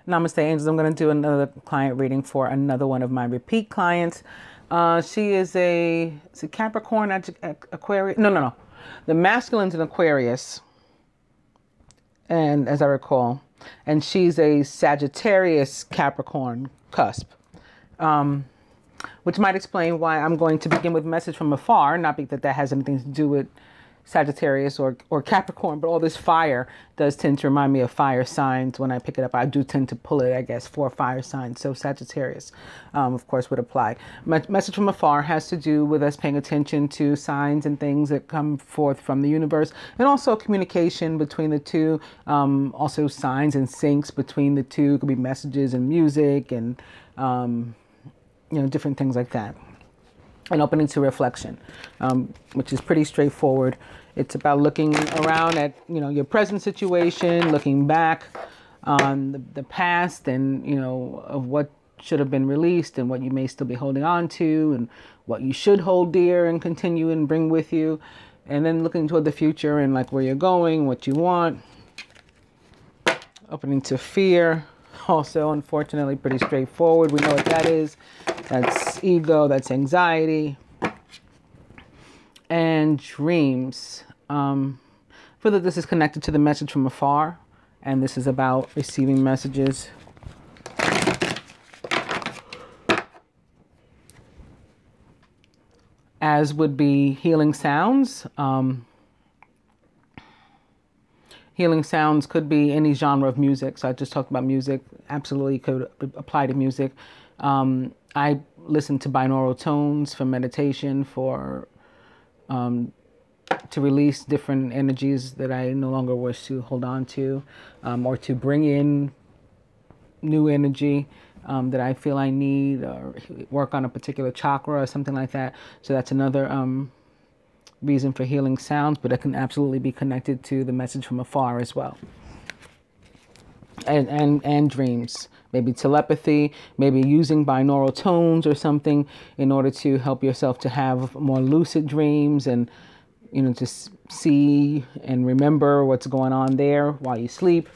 Namaste, angels. I'm going to do another client reading for another one of my repeat clients. She is it's a Capricorn, Aquarius. No. The masculine's an Aquarius, and as I recall, and she's a Sagittarius Capricorn cusp, which might explain why I'm going to begin with message from afar. Not that that has anything to do with Sagittarius or Capricorn, but all this fire does tend to remind me of fire signs. When I pick it up, I do tend to pull it, I guess, for fire signs. So Sagittarius, of course, would apply. Message from afar has to do with us paying attention to signs and things that come forth from the universe, and also communication between the two. Also signs and syncs between the two. It could be messages and music and, different things like that. And opening to reflection, which is pretty straightforward. It's about looking around at, your present situation, looking back on the past and, of what should have been released and what you may still be holding on to and what you should hold dear and continue and bring with you. And then looking toward the future and like where you're going, what you want. Opening to fear. Also, unfortunately, pretty straightforward. We know what that is. That's ego, that's anxiety. And dreams. Feel that this is connected to the message from afar. And this is about receiving messages. As would be healing sounds. Healing sounds could be any genre of music. So I just talked about music. Absolutely could apply to music. I listen to binaural tones for meditation, to release different energies that I no longer wish to hold on to, or to bring in new energy that I feel I need, or work on a particular chakra or something like that. So that's another reason for healing sounds, but it can absolutely be connected to the message from afar as well. And dreams, maybe telepathy, maybe using binaural tones or something in order to help yourself to have more lucid dreams and, just see and remember what's going on there while you sleep.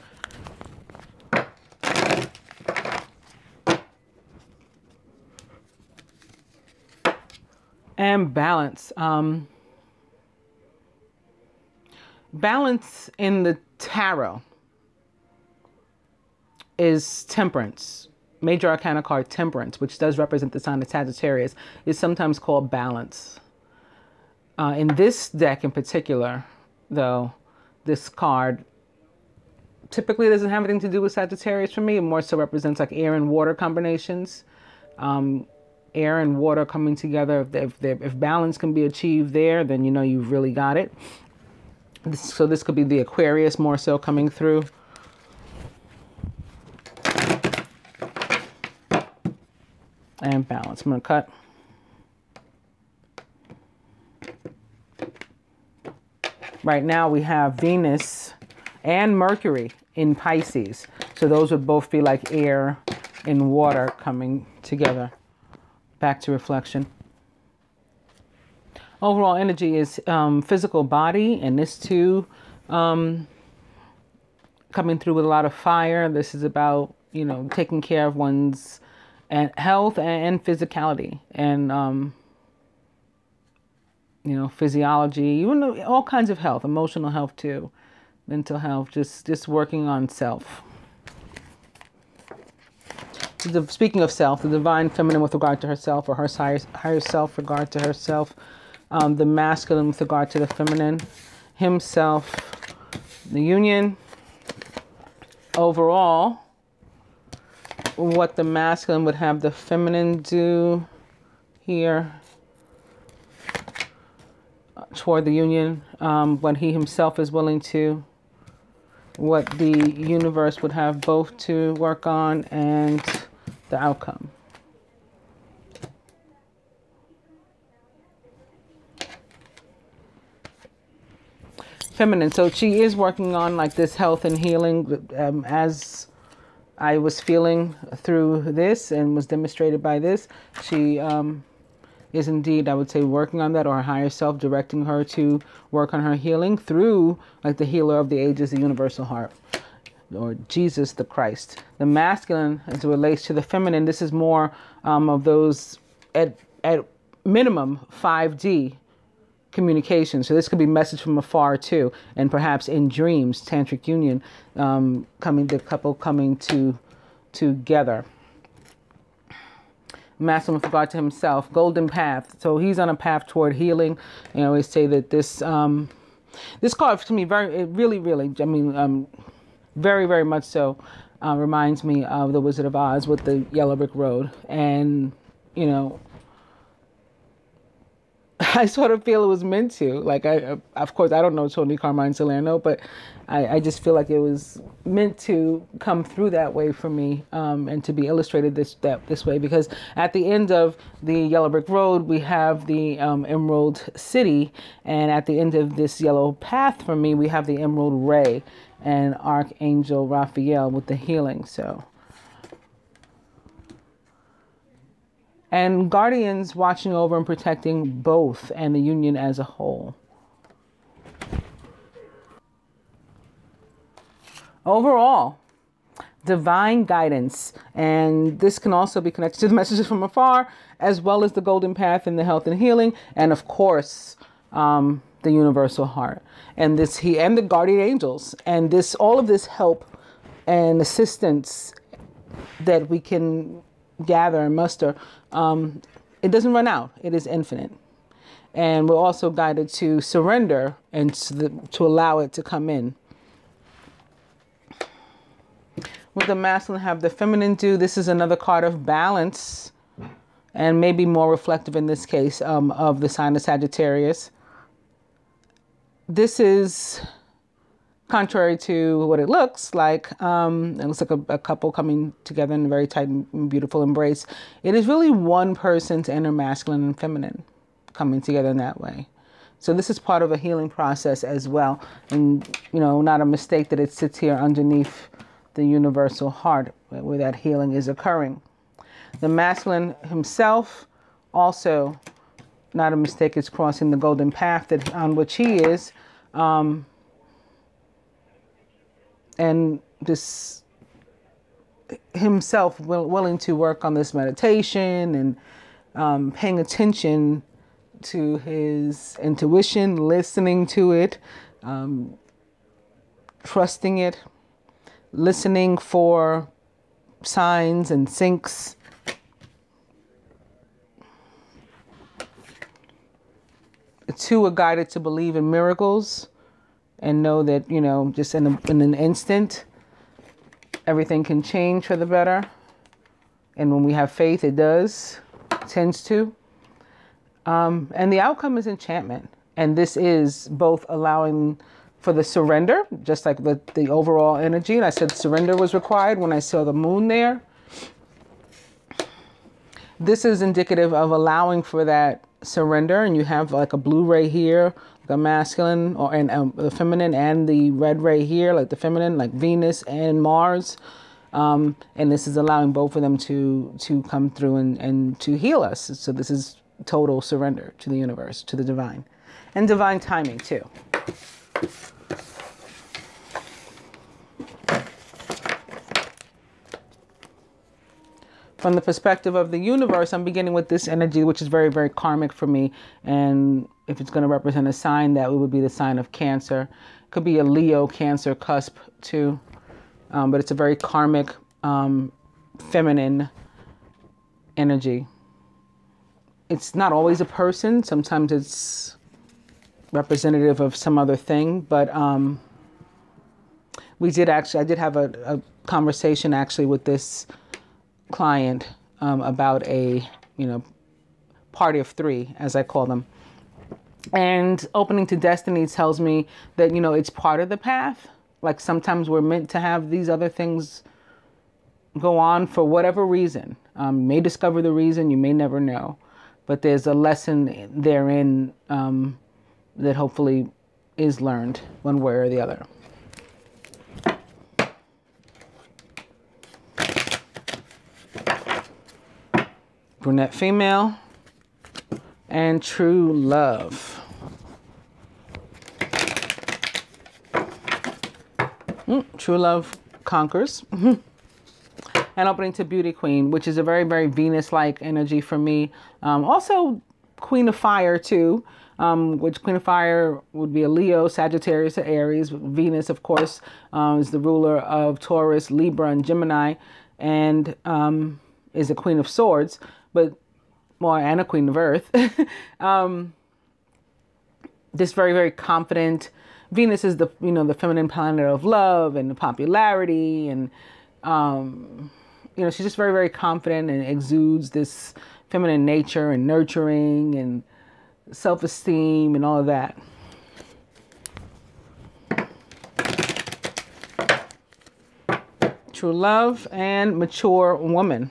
And balance. Balance in the tarot is temperance. Major Arcana card temperance, which does represent the sign of Sagittarius, is sometimes called balance. In this deck in particular, though, this card typically doesn't have anything to do with Sagittarius for me. It more so represents like air and water combinations. Air and water coming together. If balance can be achieved there, then you've really got it. So this could be the Aquarius more so coming through. And balance. I'm going to cut. Right now we have Venus and Mercury in Pisces. So those would both be like air and water coming together. Back to reflection. Overall energy is physical body, and this too coming through with a lot of fire. This is about, taking care of one's health and physicality and, physiology, even all kinds of health, emotional health too, mental health, just working on self. Speaking of self, the divine feminine with regard to herself, or her higher self with regard to herself. The masculine with regard to the feminine, himself, the union. Overall, what the masculine would have the feminine do here toward the union, what he himself is willing to, what the universe would have both to work on, and the outcome. Feminine. So she is working on like this health and healing, as I was feeling through this and was demonstrated by this. She is indeed, I would say, working on that, or her higher self directing her to work on her healing through like the healer of the ages, the universal heart. or Jesus the Christ. The masculine, as it relates to the feminine, this is more of those at minimum 5D communication. So this could be message from afar too, and perhaps in dreams, tantric union, the couple coming together. Masculine with regard to himself, golden path. So he's on a path toward healing. I always say that this card to me very much so reminds me of the Wizard of Oz with the yellow brick road. And I sort of feel it was meant to. Like, of course, I don't know Tony Carmine Salerno, but I just feel like it was meant to come through that way for me, and to be illustrated this way. Because at the end of the yellow brick road, we have the Emerald City, and at the end of this yellow path for me, we have the Emerald Ray and Archangel Raphael with the healing. So. And guardians watching over and protecting both and the union as a whole. Overall, divine guidance. And this can also be connected to the messages from afar, as well as the golden path and the health and healing. And of course, the universal heart. And and the guardian angels. And all of this help and assistance that we can gather and muster, it doesn't run out. It is infinite. And we're also guided to surrender and to allow it to come in. With the masculine, have the feminine do. This is another card of balance, and maybe more reflective in this case of the sign of Sagittarius. This is contrary to what it looks like. It looks like a couple coming together in a very tight and beautiful embrace. It is really one person's inner masculine and feminine coming together in that way. So this is part of a healing process as well. And, not a mistake that it sits here underneath the universal heart where that healing is occurring. The masculine himself, also not a mistake, is crossing the golden path on which he is. And this himself willing to work on this meditation and paying attention to his intuition, listening to it, trusting it, listening for signs and syncs. The two are guided to believe in miracles and know that, just in an instant, everything can change for the better. And when we have faith, it tends to. And the outcome is enchantment. And this is both allowing for the surrender, just like the overall energy. And I said surrender was required when I saw the moon there. This is indicative of allowing for that surrender. And you have like a blue ray here, the masculine, and the feminine, and the red ray here, like the feminine, like Venus and Mars. And this is allowing both of them to come through and to heal us. So this is total surrender to the universe, to the divine, and divine timing too. From the perspective of the universe, I'm beginning with this energy, which is very, very karmic for me. And if it's going to represent a sign, that would be the sign of Cancer. It could be a Leo Cancer cusp too. But it's a very karmic, feminine energy. It's not always a person. Sometimes it's representative of some other thing. But I did have a conversation actually with this client about a party of three, as I call them. And opening to destiny tells me that it's part of the path. Like sometimes we're meant to have these other things go on for whatever reason. You may discover the reason, you may never know, but there's a lesson therein that hopefully is learned one way or the other. Brunette female, and true love. True love conquers. And opening to Beauty Queen, which is a very, very Venus-like energy for me. Also Queen of Fire too, which Queen of Fire would be a Leo, Sagittarius, or Aries. Venus, of course, is the ruler of Taurus, Libra, and Gemini, and is a Queen of Swords, but more and a Queen of Earth. This very, very confident. Venus is the the feminine planet of love and popularity, and she's just very, very confident and exudes this feminine nature and nurturing and self-esteem and all of that. True love and mature woman,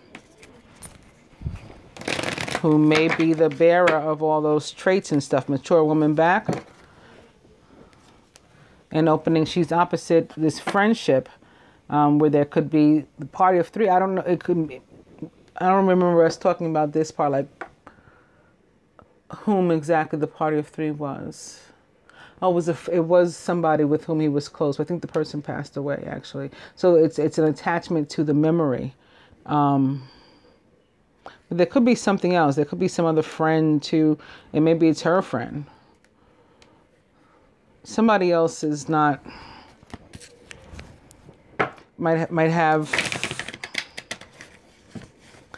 who may be the bearer of all those traits and stuff. Mature woman back. And opening, she's opposite this friendship, where there could be the party of three. I don't know. It could be. I don't remember us talking about this part, like whom exactly the party of three was. Oh, it was somebody with whom he was close. I think the person passed away, actually. So it's an attachment to the memory. But there could be something else. There could be some other friend too, and maybe it's her friend. Somebody else is not. Might have.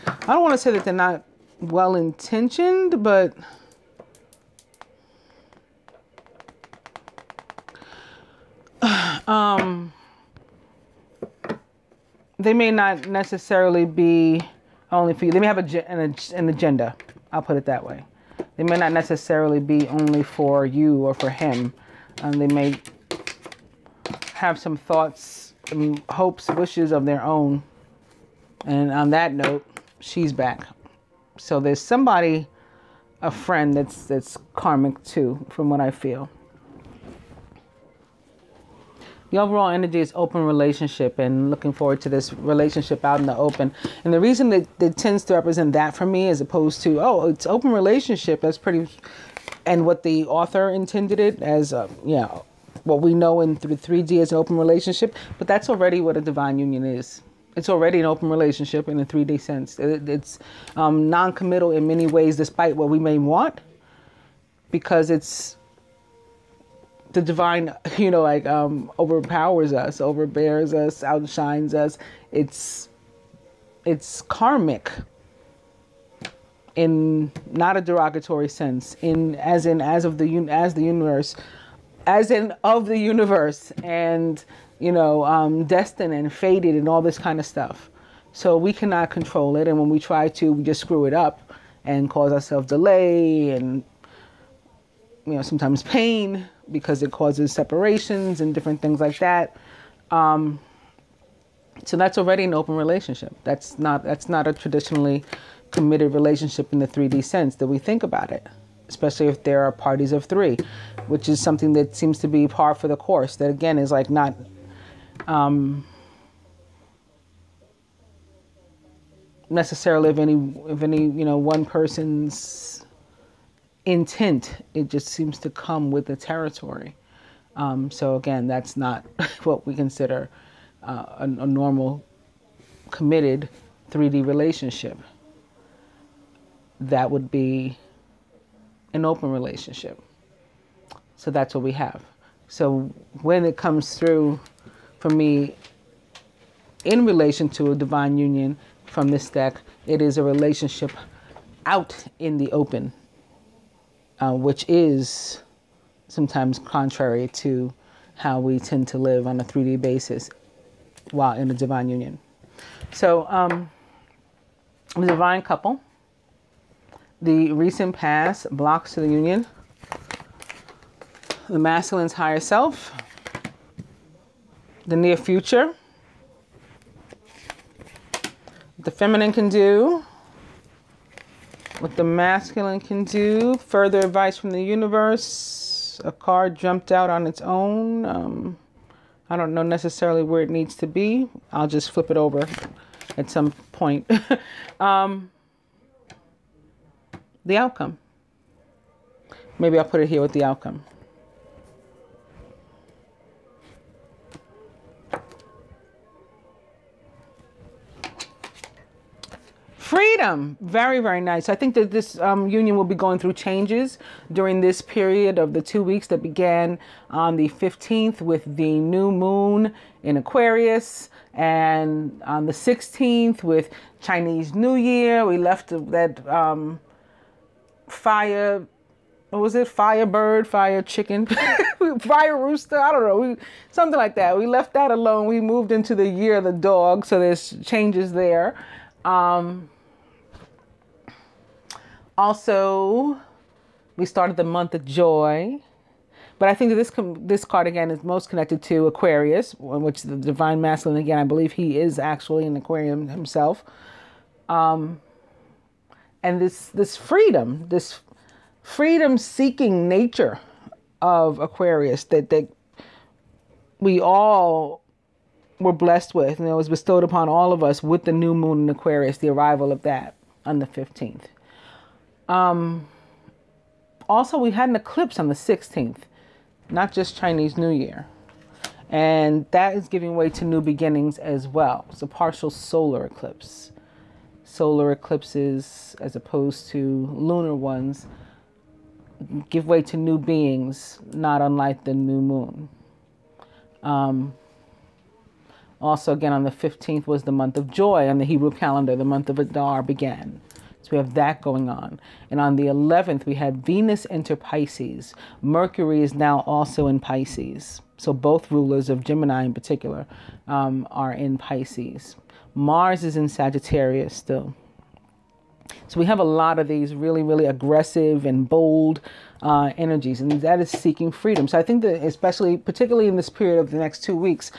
I don't want to say that they're not well-intentioned, but they may not necessarily be only for you. They may have an agenda. I'll put it that way. They may not necessarily be only for you or for him. They may have some thoughts, and hopes, wishes of their own. And on that note, she's back. So there's somebody, a friend that's karmic too, from what I feel. The overall energy is open relationship, and looking forward to this relationship out in the open. And the reason that it tends to represent that for me, as opposed to, oh, it's open relationship, that's pretty, and what the author intended it as, what we know in 3D as an open relationship, but that's already what a divine union is. It's already an open relationship in a 3D sense. It's non-committal in many ways, despite what we may want, because it's the divine, overpowers us, overbears us, outshines us. It's karmic in not a derogatory sense, as of the universe, and destined and fated and all this kind of stuff. So we cannot control it, and when we try to, we just screw it up and cause ourselves delay and sometimes pain, because it causes separations and different things like that. So that's already an open relationship. That's not a traditionally committed relationship in the 3D sense that we think about it, especially if there are parties of three, which is something that seems to be par for the course. That again is like not necessarily of any one person's intent. It just seems to come with the territory. So again, that's not what we consider a normal committed 3D relationship. That would be an open relationship. So that's what we have. So when it comes through for me in relation to a divine union from this deck, it is a relationship out in the open, which is sometimes contrary to how we tend to live on a 3D basis while in a divine union. So the divine couple, the recent past, blocks to the union, the masculine's higher self, the near future, what the feminine can do, what the masculine can do, further advice from the universe. A card jumped out on its own. I don't know necessarily where it needs to be. I'll just flip it over at some point. The outcome. Maybe I'll put it here with the outcome. freedom. Very, very nice. I think that this union will be going through changes during this period of the 2 weeks that began on the 15th with the new moon in Aquarius, and on the 16th with Chinese New Year. We left that fire, what was it? Firebird, fire chicken, fire rooster. I don't know. Something like that. We left that alone. We moved into the year of the dog. So there's changes there. Also, we started the month of joy. But I think that this card, again, is most connected to Aquarius, which is the divine masculine. Again, I believe he is actually an Aquarian himself. And this freedom-seeking nature of Aquarius that we all were blessed with, and it was bestowed upon all of us with the new moon in Aquarius, the arrival of that on the 15th. Also, we had an eclipse on the 16th, not just Chinese New Year. And that is giving way to new beginnings as well. It's a partial solar eclipse. Solar eclipses, as opposed to lunar ones, give way to new beings, not unlike the new moon. Also, again, on the 15th was the month of joy on the Hebrew calendar. The month of Adar began. So we have that going on. And on the 11th, we had Venus enter Pisces. Mercury is now also in Pisces. So both rulers of Gemini in particular are in Pisces. Mars is in Sagittarius still. So we have a lot of these really, really aggressive and bold energies, and that is seeking freedom. So I think that especially, particularly in this period of the next 2 weeks,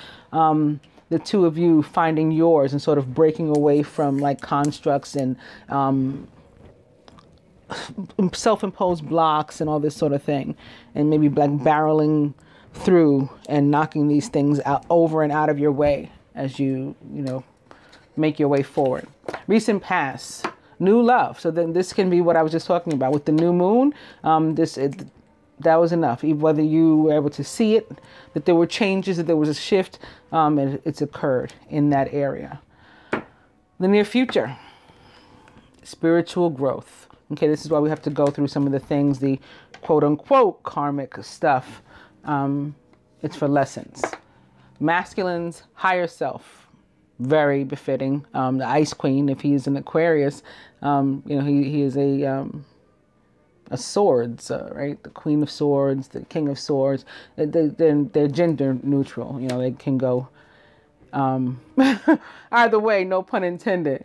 the two of you finding yours and sort of breaking away from like constructs and self-imposed blocks and all this sort of thing, and maybe like barreling through and knocking these things out over and out of your way as you make your way forward. Recent past. New love. So then this can be what I was just talking about with the new moon. That was enough. Whether you were able to see it, that there were changes, that there was a shift, it's occurred in that area. The near future. Spiritual growth. Okay, this is why we have to go through some of the things, the quote unquote karmic stuff. It's for lessons. Masculine's higher self. Very befitting. The Ice Queen, if he's an Aquarius, he is a swords, right? The Queen of Swords, the King of Swords. They're gender neutral. They can go either way, no pun intended.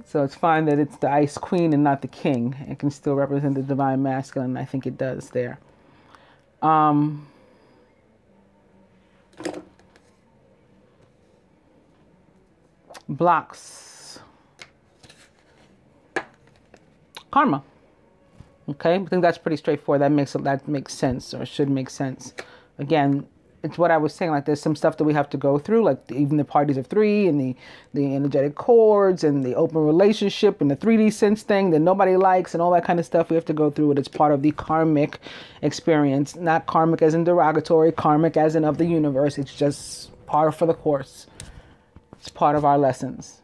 So it's fine that it's the Ice Queen and not the King. It can still represent the divine masculine. I think it does there. Blocks. Karma. Okay, I think that's pretty straightforward. That makes sense, or should make sense. Again, it's what I was saying. Like, there's some stuff that we have to go through, like even the parties of three and the energetic chords and the open relationship and the 3D sense thing that nobody likes and all that kind of stuff. We have to go through it. It's part of the karmic experience. Not karmic as in derogatory, karmic as in of the universe. It's just par for the course. It's part of our lessons.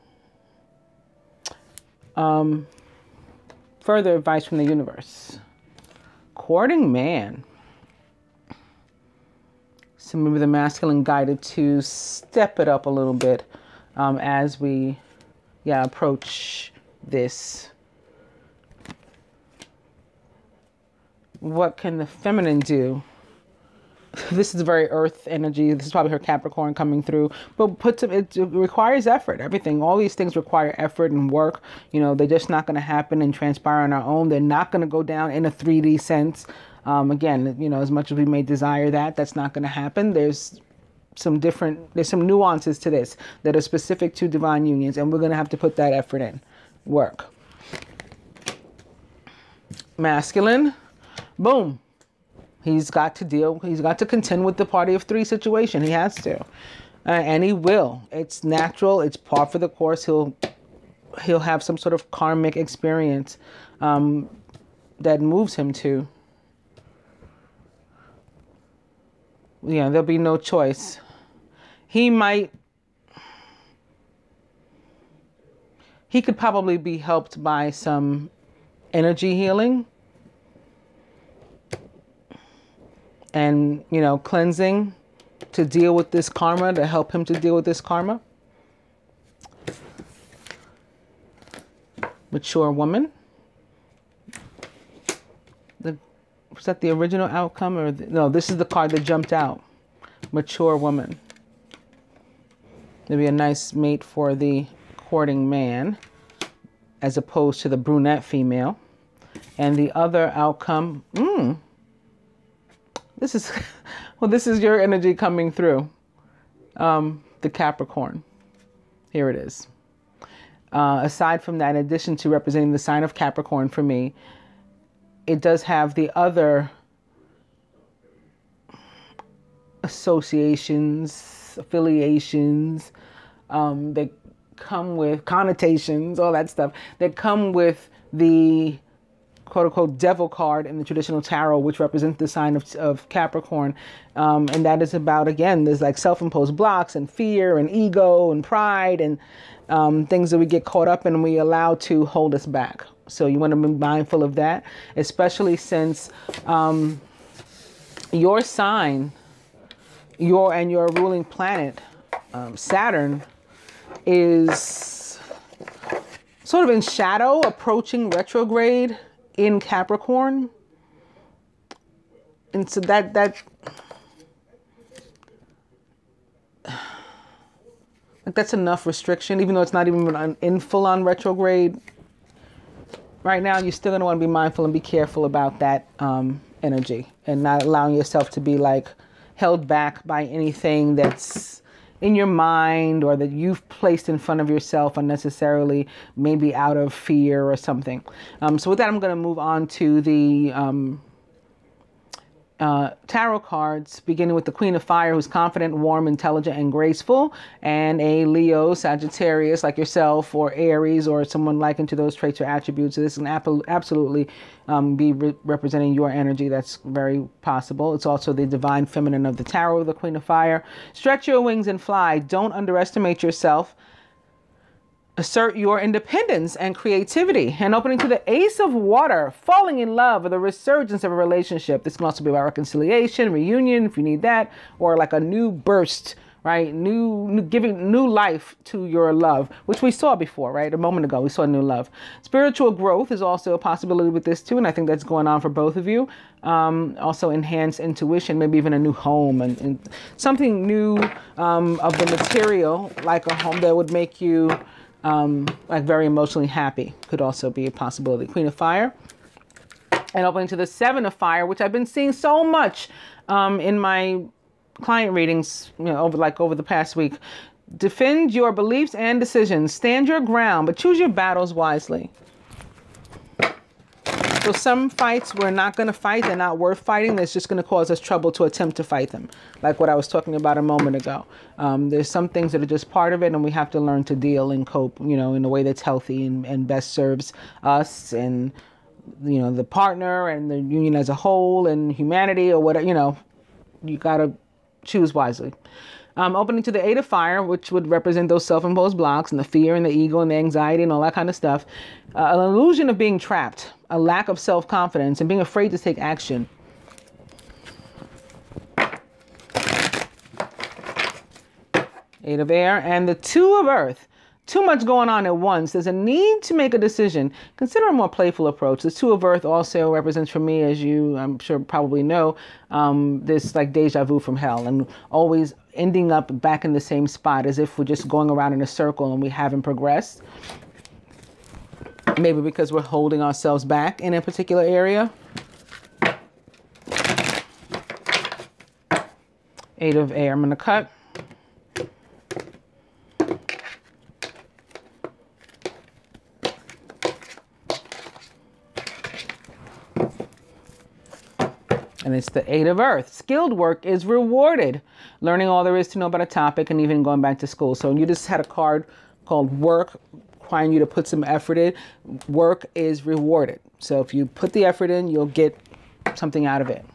Further advice from the universe. Courting man. So maybe the masculine guided to step it up a little bit as we approach this. What can the feminine do? This is very earth energy. This is probably her Capricorn coming through. But it requires effort. Everything. All these things require effort and work. They're just not going to happen and transpire on our own. They're not going to go down in a 3D sense. Again, as much as we may desire that, that's not going to happen. There's some nuances to this that are specific to divine unions. And we're going to have to put that effort in. Work. Masculine. Boom. He's got to contend with the party of three situation. He has to. And he will. It's natural. It's par for the course. He'll have some sort of karmic experience that moves him to. There'll be no choice. He might he could probably be helped by some energy healing and, you know, cleansing to deal with this karma, to help him to deal with this karma. Mature woman. Was that the original outcome? Or no, this is the card that jumped out. Mature woman. Maybe a nice mate for the courting man, as opposed to the brunette female. And the other outcome, this is, well, this is your energy coming through. The Capricorn. Here it is. Aside from that, in addition to representing the sign of Capricorn for me, it does have the other associations, affiliations, that come with connotations, all that stuff, that come with the quote-unquote devil card in the traditional tarot, which represents the sign of Capricorn. And that is about, again, there's like self-imposed blocks and fear and ego and pride and things that we get caught up in and we allow to hold us back. So you want to be mindful of that, especially since your sign, your ruling planet, Saturn, is sort of in shadow, approaching retrograde in Capricorn. And so that's enough restriction, even though it's not even in full-on retrograde. Right now, you're still going to want to be mindful and be careful about that energy and not allowing yourself to be like held back by anything that's in your mind or that you've placed in front of yourself unnecessarily, maybe out of fear or something. So with that, I'm going to move on to the tarot cards, beginning with the Queen of Fire, who's confident, warm, intelligent, and graceful, and a Leo, Sagittarius, like yourself, or Aries, or someone likened to those traits or attributes. So this can absolutely be representing your energy. That's very possible. It's also the divine feminine of the tarot, the Queen of Fire. Stretch your wings and fly. Don't underestimate yourself. Assert your independence and creativity. And opening to the Ace of Water, falling in love, or the resurgence of a relationship. This can also be about reconciliation, reunion, if you need that, or like a new burst, right? Giving new life to your love, which we saw before, right? A moment ago, we saw new love. Spiritual growth is also a possibility with this too, and I think that's going on for both of you. Also enhanced intuition, maybe even a new home and something new of the material, like a home that would make you like very emotionally happy, could also be a possibility. Queen of Fire. And opening to the Seven of Fire, which I've been seeing so much in my client readings, you know, over the past week. Defend your beliefs and decisions. Stand your ground, but choose your battles wisely. So some fights we're not going to fight. They're not worth fighting. That's just going to cause us trouble to attempt to fight them. Like what I was talking about a moment ago. There's some things that are just part of it, and we have to learn to deal and cope, you know, in a way that's healthy and best serves us and, you know, the partner and the union as a whole and humanity or whatever, you know, you got to choose wisely. Opening to the Eight of Fire, which would represent those self-imposed blocks and the fear and the ego and the anxiety and all that kind of stuff. An illusion of being trapped, a lack of self-confidence, and being afraid to take action. Eight of Air and the Two of Earth. Too much going on at once. There's a need to make a decision. Consider a more playful approach. The Two of Earth also represents for me, as you, I'm sure, probably know, this like deja vu from hell and always ending up back in the same spot as if we're just going around in a circle and we haven't progressed. Maybe because we're holding ourselves back in a particular area. Eight of Air. I'm going to cut. And it's the Eight of Earth. Skilled work is rewarded. Learning all there is to know about a topic and even going back to school. So you just had a card called Work, requiring you to put some effort in. Work is rewarded. So if you put the effort in, you'll get something out of it.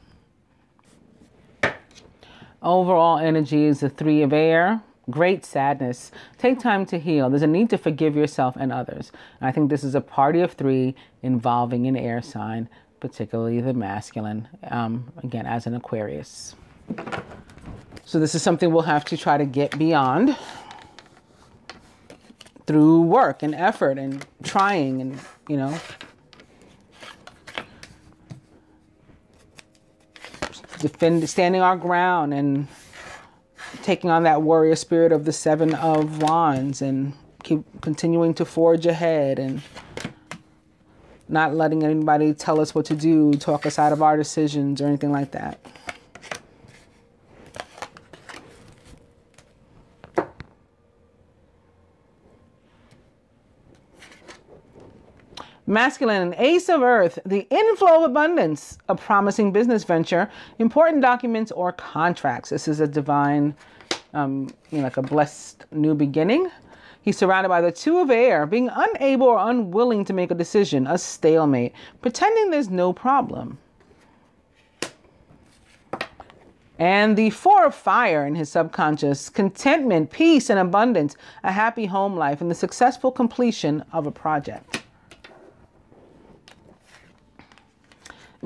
Overall energy is the Three of Air. great sadness. Take time to heal. There's a need to forgive yourself and others. And I think this is a party of 3 involving an air sign, particularly the masculine, again, as an Aquarius. So this is something we'll have to try to get beyond through work and effort and trying and, you know, standing our ground and taking on that warrior spirit of the 7 of Wands and keep continuing to forge ahead and not letting anybody tell us what to do, talk us out of our decisions or anything like that. Masculine, Ace of Earth, the inflow of abundance, a promising business venture, important documents or contracts. This is a divine, like a blessed new beginning. He's surrounded by the 2 of air, being unable or unwilling to make a decision, a stalemate, pretending there's no problem. And the 4 of fire in his subconscious, contentment, peace, and abundance, a happy home life, and the successful completion of a project.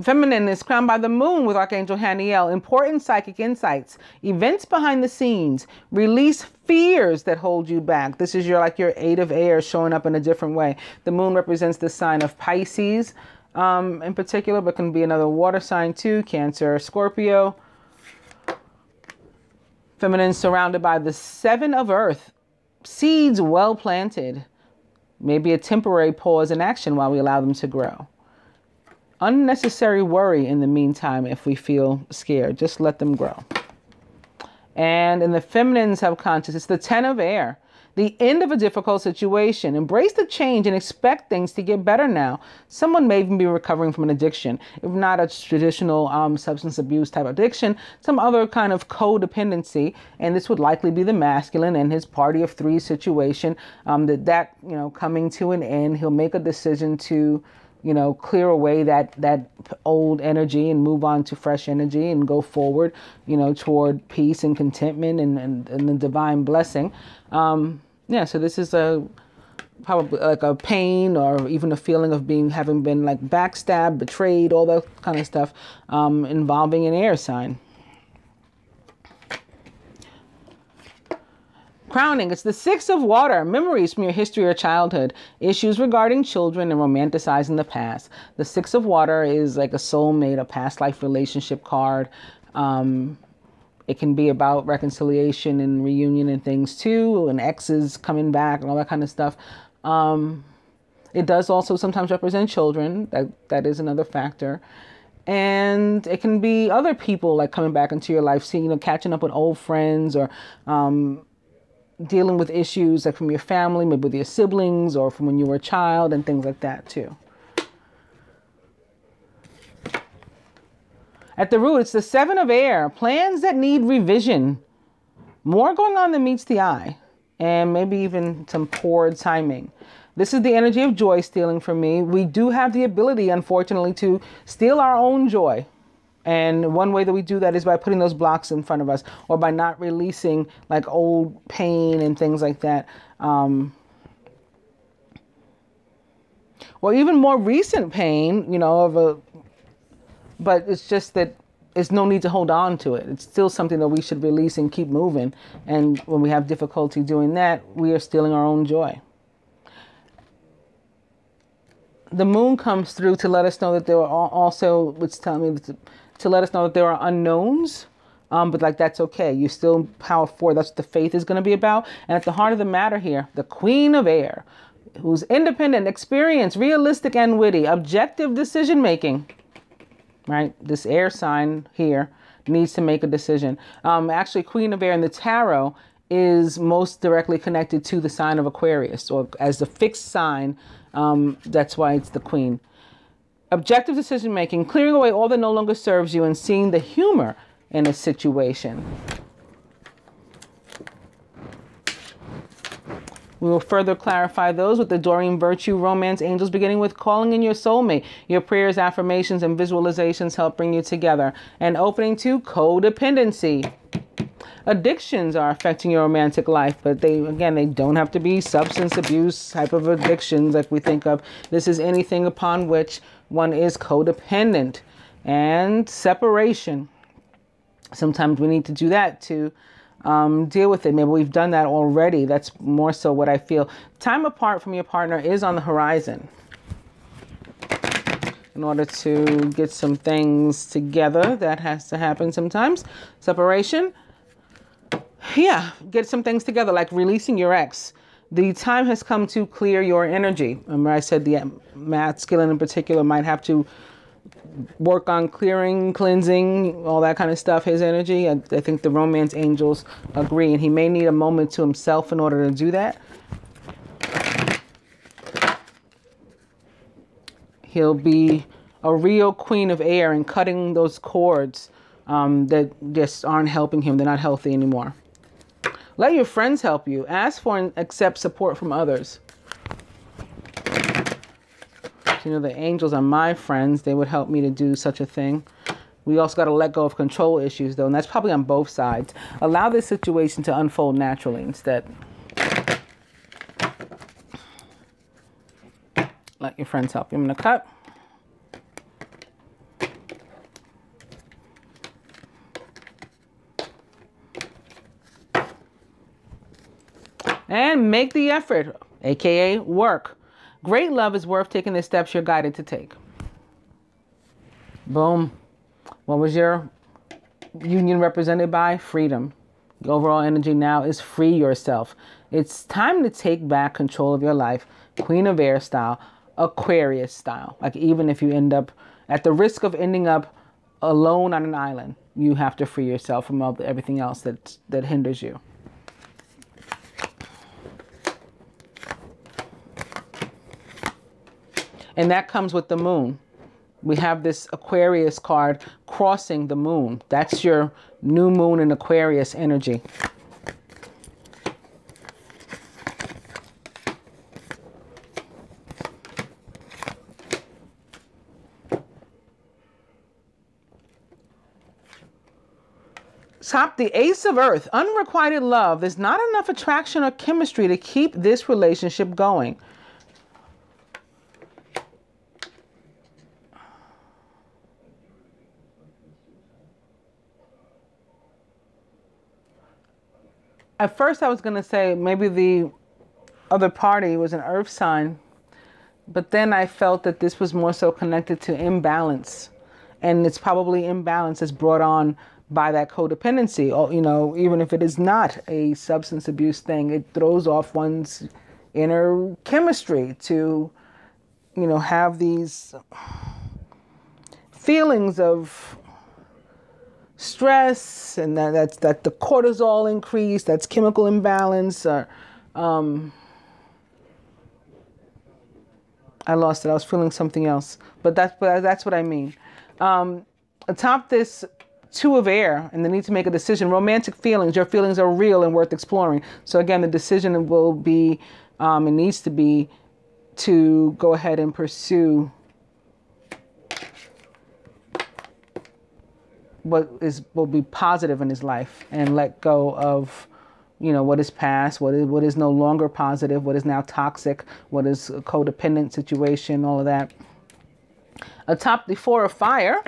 Feminine is crowned by the moon with Archangel Haniel. Important psychic insights, events behind the scenes, release fears that hold you back. This is your 8 of air showing up in a different way. The moon represents the sign of Pisces in particular, but can be another water sign too, Cancer, Scorpio. Feminine surrounded by the 7 of earth, seeds well planted. Maybe a temporary pause in action while we allow them to grow. Unnecessary worry in the meantime if we feel scared. Just let them grow. And in the feminine subconscious, it's the 10 of air. The end of a difficult situation. Embrace the change and expect things to get better now. Someone may even be recovering from an addiction. If not a traditional substance abuse type addiction, some other kind of codependency. And this would likely be the masculine and his party of 3 situation. Coming to an end, he'll make a decision to clear away that old energy and move on to fresh energy and go forward, toward peace and contentment and the divine blessing. So this is probably like a pain or even a feeling of having been backstabbed, betrayed, all that kind of stuff, involving an air sign. Crowning, it's the 6 of water, memories from your history or childhood, issues regarding children and romanticizing the past. The 6 of water is like a soulmate, a past life relationship card. It can be about reconciliation and reunion and things too, and exes coming back and all that kind of stuff. It does also sometimes represent children. That is another factor. And it can be other people coming back into your life, seeing, catching up with old friends or, dealing with issues from your family, maybe with your siblings or from when you were a child and things like that too. At the root, it's the 7 of air, plans that need revision. More going on than meets the eye, and maybe even some poor timing. This is the energy of joy stealing for me. We do have the ability, unfortunately, to steal our own joy. And one way that we do that is by putting those blocks in front of us or by not releasing old pain and things like that. Or even more recent pain, but it's just that there's no need to hold on to it. It's still something that we should release and keep moving. And when we have difficulty doing that, we are stealing our own joy. The moon comes through to let us know that there are also, which tell me to let us know that there are unknowns, but that's okay. You still power 4. That's what the faith is going to be about. And at the heart of the matter here, the Queen of Air, who's independent, experienced, realistic, and witty, objective decision making. Right, this air sign here needs to make a decision. Actually, Queen of Air in the tarot is most directly connected to the sign of Aquarius, or as the fixed sign. That's why it's the Queen. Objective decision-making, clearing away all that no longer serves you and seeing the humor in a situation. We will further clarify those with the Doreen Virtue Romance Angels, beginning with calling in your soulmate. Your prayers, affirmations, and visualizations help bring you together. And opening to codependency. Addictions are affecting your romantic life, but they don't have to be substance abuse type of addictions like we think of. This is anything upon which one is codependent. And separation. Sometimes we need to do that to deal with it. Maybe we've done that already. That's more so what I feel. Time apart from your partner is on the horizon. In order to get some things together, that has to happen sometimes. Separation. Yeah, get some things together, like releasing your ex. The time has come to clear your energy. Remember I said the masculine in particular might have to work on clearing, cleansing, all that kind of stuff, his energy. I think the romance angels agree, and he may need a moment to himself in order to do that. He'll be a real queen of air and cutting those cords that just aren't helping him. They're not healthy anymore. Let your friends help you. Ask for and accept support from others. You know, the angels are my friends. They would help me to do such a thing. We also got to let go of control issues, though, and that's probably on both sides. Allow this situation to unfold naturally instead. Let your friends help you. I'm going to cut. And make the effort, aka work. Great love is worth taking the steps you're guided to take. Boom. What was your union represented by? Freedom. The overall energy now is free yourself. It's time to take back control of your life. Queen of Air style, Aquarius style. Like even if you end up at the risk of ending up alone on an island, you have to free yourself from everything else that hinders you. And that comes with the moon. We have this Aquarius card crossing the moon. That's your new moon in Aquarius energy. Top the Ace of Earth. Unrequited love. There's not enough attraction or chemistry to keep this relationship going. At first I was going to say maybe the other party was an earth sign, but then I felt that this was more so connected to imbalance, and it's probably imbalance that's brought on by that codependency. Or, you know, even if it is not a substance abuse thing, it throws off one's inner chemistry to, you know, have these feelings of stress, and that's the cortisol increase, that's chemical imbalance. I lost it. I was feeling something else, but that's what I mean. Atop this Two of Air and the need to make a decision. Romantic feelings. Your feelings are real and worth exploring. So again, the decision will be, it needs to be, to go ahead and pursue what will be positive in his life, and let go of, you know, what is past, what is no longer positive, what is now toxic, what is a codependent situation, all of that. Atop the Four of Fire,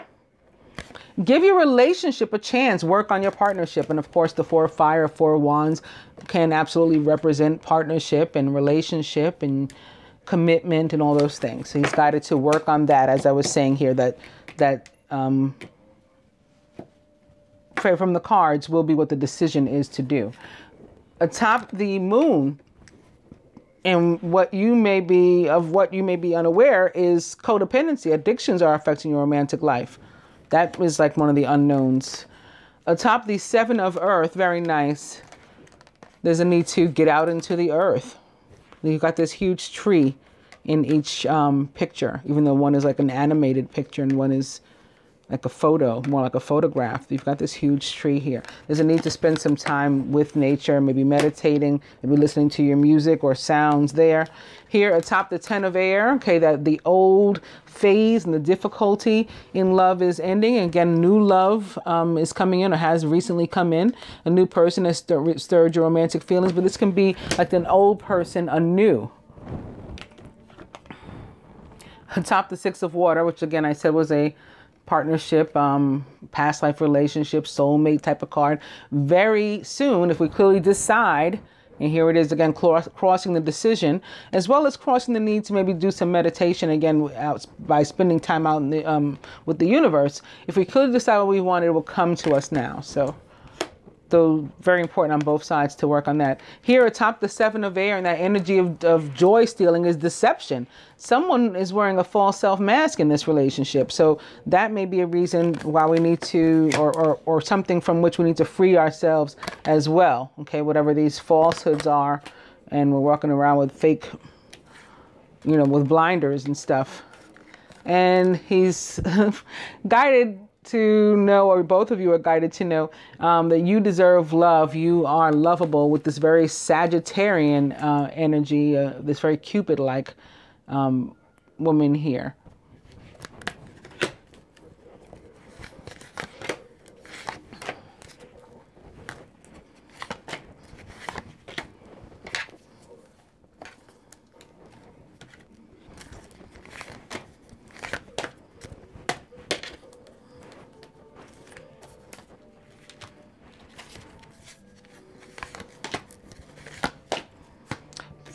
give your relationship a chance, work on your partnership. And of course, the Four of Fire, Four of Wands can absolutely represent partnership and relationship and commitment and all those things. So he's guided to work on that, as I was saying here, that from the cards will be what the decision is to do. Atop the Moon, and what you may be unaware is codependency. Addictions are affecting your romantic life. That was like one of the unknowns. Atop the Seven of Earth, very nice. There's a need to get out into the earth. You've got this huge tree in each picture, even though one is like an animated picture and one is like a photo, more like a photograph. You've got this huge tree here. There's a need to spend some time with nature, maybe meditating, maybe listening to your music or sounds there. Here atop the 10 of air, okay, that the old phase and the difficulty in love is ending. Again, new love is coming in or has recently come in. A new person has stirred your romantic feelings, but this can be like an old person anew. Atop the 6 of water, which again I said was a partnership, past life relationship, soulmate type of card. Very soon, if we clearly decide, and here it is again, crossing the decision, as well as crossing the need to maybe do some meditation again by spending time out in the, with the universe. If we clearly decide what we want, it will come to us now. So, though very important on both sides to work on that. Here atop the 7 of air, and that energy of joy stealing is deception. Someone is wearing a false self mask in this relationship. So that may be a reason why we need to, or something from which we need to free ourselves as well. Okay, whatever these falsehoods are, and we're walking around with fake, you know, with blinders and stuff. And he's guided to know, or both of you are guided to know, that you deserve love. You are lovable with this very Sagittarian energy, this very Cupid-like woman here.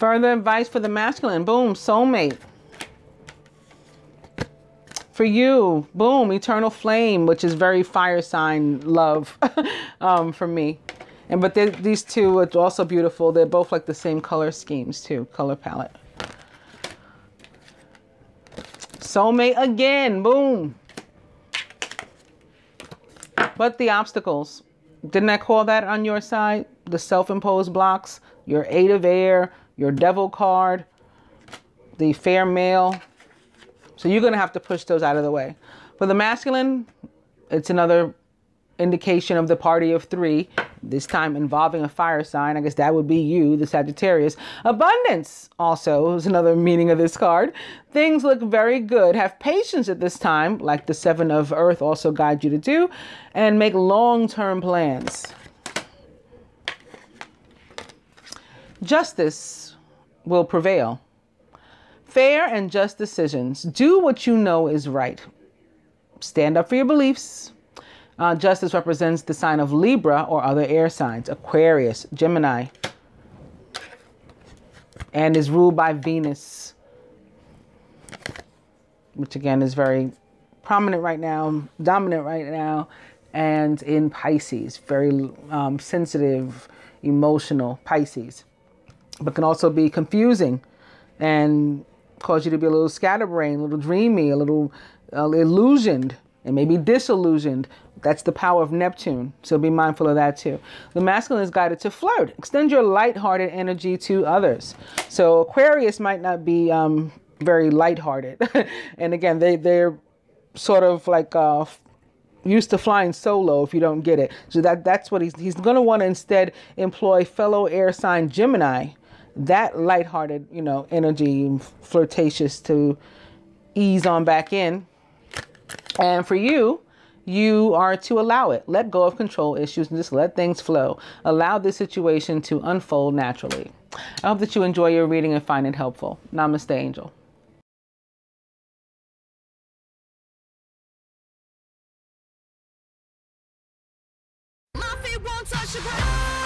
Further advice for the masculine. Boom, soulmate. For you, boom, eternal flame, which is very fire sign love for me. And but these two are also beautiful. They're both like the same color schemes too, color palette. Soulmate again, boom. But the obstacles. Didn't I call that on your side? The self-imposed blocks, your 8 of air, your devil card, the fair male. So you're going to have to push those out of the way. For the masculine, it's another indication of the party of 3, this time involving a fire sign. I guess that would be you, the Sagittarius. Abundance also is another meaning of this card. Things look very good. Have patience at this time, like the 7 of earth also guides you to do, and make long-term plans. Justice will prevail. Fair and just decisions. Do what you know is right. Stand up for your beliefs. Justice represents the sign of Libra or other air signs. Aquarius, Gemini. And is ruled by Venus, which again is very prominent right now, dominant right now, and in Pisces. Very sensitive, emotional Pisces. But can also be confusing and cause you to be a little scatterbrained, a little dreamy, a little illusioned, and maybe disillusioned. That's the power of Neptune. So be mindful of that too. The masculine is guided to flirt. Extend your lighthearted energy to others. So Aquarius might not be very lighthearted. And again, they're sort of like used to flying solo if you don't get it. So that's what he's going to want to instead employ fellow air sign Gemini. That lighthearted, you know, energy, flirtatious, to ease on back in. And for you, you are to allow it. Let go of control issues and just let things flow. Allow this situation to unfold naturally. I hope that you enjoy your reading and find it helpful. Namaste, Angel. My feet won't touch the ground.